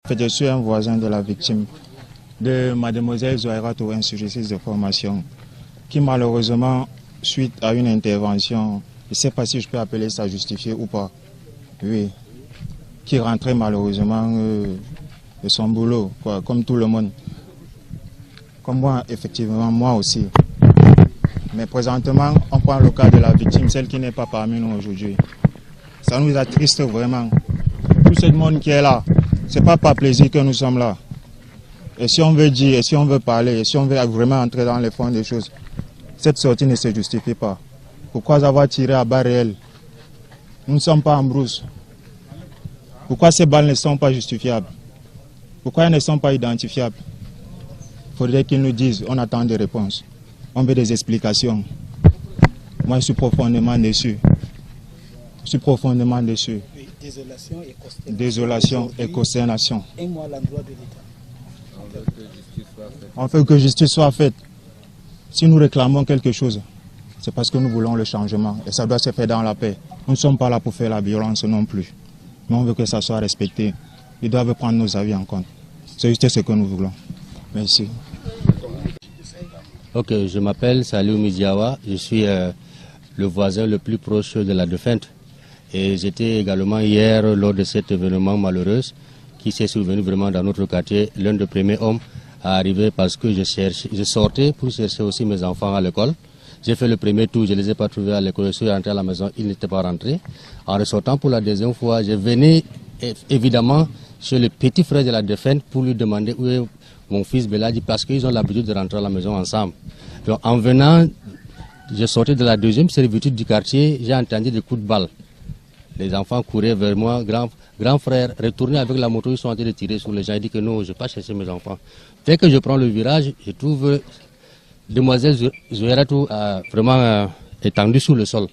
En fait, je suis un voisin de la victime, de mademoiselle Zohaira Touré, insurrectrice de formation, qui malheureusement, suite à une intervention, je ne sais pas si je peux appeler ça justifié ou pas, oui, qui rentrait malheureusement de son boulot, quoi, comme tout le monde. Comme moi, effectivement, moi aussi. Mais présentement, on prend le cas de la victime, celle qui n'est pas parmi nous aujourd'hui. Ça nous attriste vraiment. Tout ce monde qui est là, ce n'est pas par plaisir que nous sommes là. Et si on veut dire, et si on veut parler, et si on veut vraiment entrer dans les fonds des choses, cette sortie ne se justifie pas. Pourquoi avoir tiré à balles réelles? Nous ne sommes pas en brousse. Pourquoi ces balles ne sont pas justifiables? Pourquoi elles ne sont pas identifiables? Il faudrait qu'ils nous disent, on attend des réponses. On veut des explications. Moi, je suis profondément déçu. Je suis profondément déçu. Désolation et consternation. Un mot à l'endroit de l'État. On veut que justice soit faite. Si nous réclamons quelque chose, c'est parce que nous voulons le changement. Et ça doit se faire dans la paix. Nous ne sommes pas là pour faire la violence non plus. Mais on veut que ça soit respecté. Ils doivent prendre nos avis en compte. C'est juste ce que nous voulons. Merci. Ok, je m'appelle Salou Midiawa. Je suis le voisin le plus proche de la défunte. Et j'étais également hier lors de cet événement malheureux qui s'est survenu vraiment dans notre quartier. L'un des premiers hommes à arriver parce que je sortais pour chercher aussi mes enfants à l'école. J'ai fait le premier tour, je ne les ai pas trouvés à l'école, je suis rentré à la maison, ils n'étaient pas rentrés. En ressortant pour la deuxième fois, je venais évidemment chez le petit frère de la défunte pour lui demander où est mon fils Beladi parce qu'ils ont l'habitude de rentrer à la maison ensemble. Donc en venant, je sortais de la deuxième servitude du quartier, j'ai entendu des coups de balle. Les enfants couraient vers moi, grand frère, retourné avec la moto, ils sont en train de tirer sur les gens. Il dit que non, je ne vais pas chercher mes enfants. Dès que je prends le virage, je trouve demoiselle Zohairatou vraiment étendue sur le sol.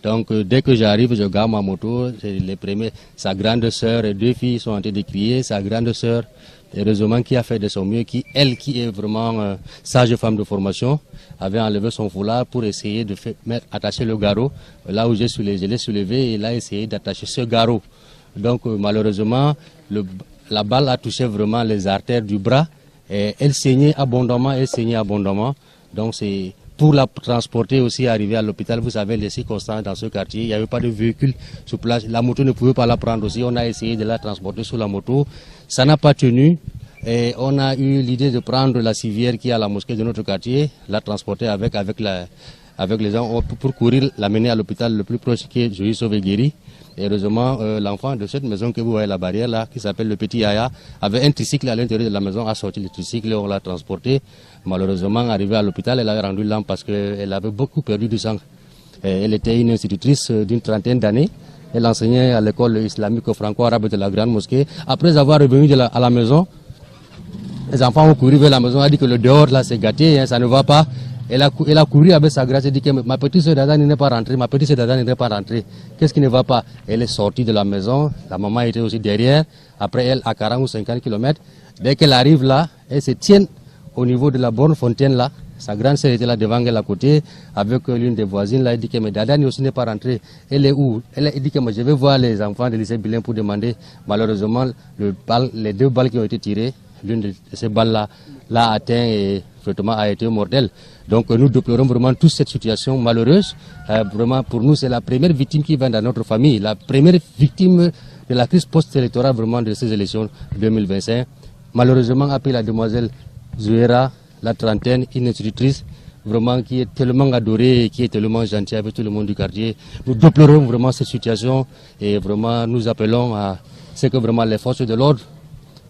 Donc dès que j'arrive, je garde ma moto, les premiers, sa grande sœur et deux filles sont en train de crier, sa grande sœur, heureusement qui a fait de son mieux, elle qui est vraiment sage femme de formation, avait enlevé son foulard pour essayer de attacher le garrot. Là où je l'ai soulevé, il a essayé d'attacher ce garrot. Donc malheureusement, la balle a touché vraiment les artères du bras et elle saignait abondamment, Donc c'est pour la transporter aussi, arriver à l'hôpital, vous savez, les circonstances dans ce quartier, il n'y avait pas de véhicule sur place, la moto ne pouvait pas la prendre aussi, on a essayé de la transporter sur la moto, ça n'a pas tenu, et on a eu l'idée de prendre la civière qui est à la mosquée de notre quartier, la transporter avec les gens pour courir, l'amener à l'hôpital le plus proche qui est Joï Sauvé-Guéry. Et heureusement, l'enfant de cette maison que vous voyez la barrière là, qui s'appelle le petit Yaya, avait un tricycle à l'intérieur de la maison, a sorti le tricycle, on l'a transporté. Malheureusement, arrivé à l'hôpital, elle avait rendu l'âme parce qu'elle avait beaucoup perdu du sang. Elle était une institutrice d'une trentaine d'années. Elle enseignait à l'école islamique franco-arabe de la Grande Mosquée. Après avoir revenu à la maison, les enfants ont couru vers la maison, a dit que le dehors là c'est gâté, hein, ça ne va pas. Elle a couru avec sa grâce et dit que ma petite sœur Dada n'est pas rentrée, Qu'est-ce qui ne va pas? Elle est sortie de la maison, la maman était aussi derrière. Après elle, à 40 ou 50 km, dès qu'elle arrive là, elle se tient au niveau de la borne fontaine là. Sa grande sœur était là devant elle à côté, avec l'une des voisines là. Elle dit que mais Dada aussi n'est pas rentrée. Elle est où? Elle dit que moi, je vais voir les enfants de lycée Bilin pour demander. Malheureusement, les deux balles qui ont été tirées, l'une de ces balles là atteint et effectivement a été mortelle. Donc nous déplorons vraiment toute cette situation malheureuse. Vraiment pour nous c'est la première victime qui vient dans notre famille, la première victime de la crise post-électorale vraiment de ces élections 2025. Malheureusement après la demoiselle Zohaira, la trentaine, une institutrice vraiment qui est tellement adorée et qui est tellement gentille avec tout le monde du quartier. Nous déplorons vraiment cette situation et vraiment nous appelons à ce que vraiment les forces de l'ordre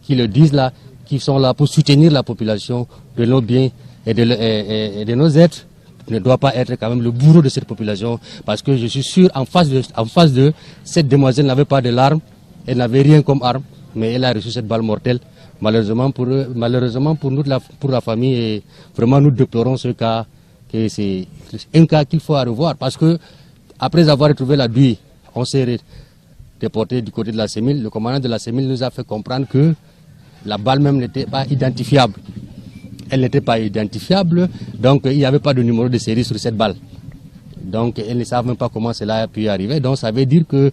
qui le disent là, qui sont là pour soutenir la population de nos biens et de nos êtres, ne doit pas être quand même le bourreau de cette population, parce que je suis sûr, en face de cette demoiselle n'avait pas de l'arme, elle n'avait rien comme arme, mais elle a reçu cette balle mortelle. Malheureusement pour nous, pour la famille, et vraiment nous déplorons ce cas, que c'est un cas qu'il faut revoir, parce que après avoir retrouvé la buée, on s'est déporté du côté de la CEMIL. Le commandant de la CEMIL nous a fait comprendre que la balle même n'était pas identifiable. Elle n'était pas identifiable, donc il n'y avait pas de numéro de série sur cette balle. Donc ils ne savent même pas comment cela a pu arriver. Donc ça veut dire que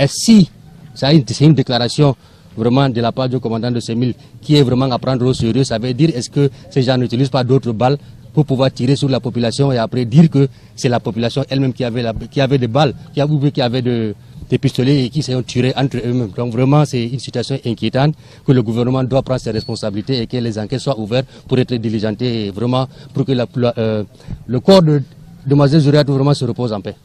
si c'est une déclaration vraiment de la part du commandant de ces milles qui est vraiment à prendre au sérieux. Ça veut dire est-ce que ces gens n'utilisent pas d'autres balles pour pouvoir tirer sur la population et après dire que c'est la population elle-même qui avait des balles, qui avait des pistolets et qui s'est tirés entre eux-mêmes. Donc vraiment c'est une situation inquiétante que le gouvernement doit prendre ses responsabilités et que les enquêtes soient ouvertes pour être diligentées et vraiment pour que le corps de Demoiselle Zouriatou vraiment se repose en paix.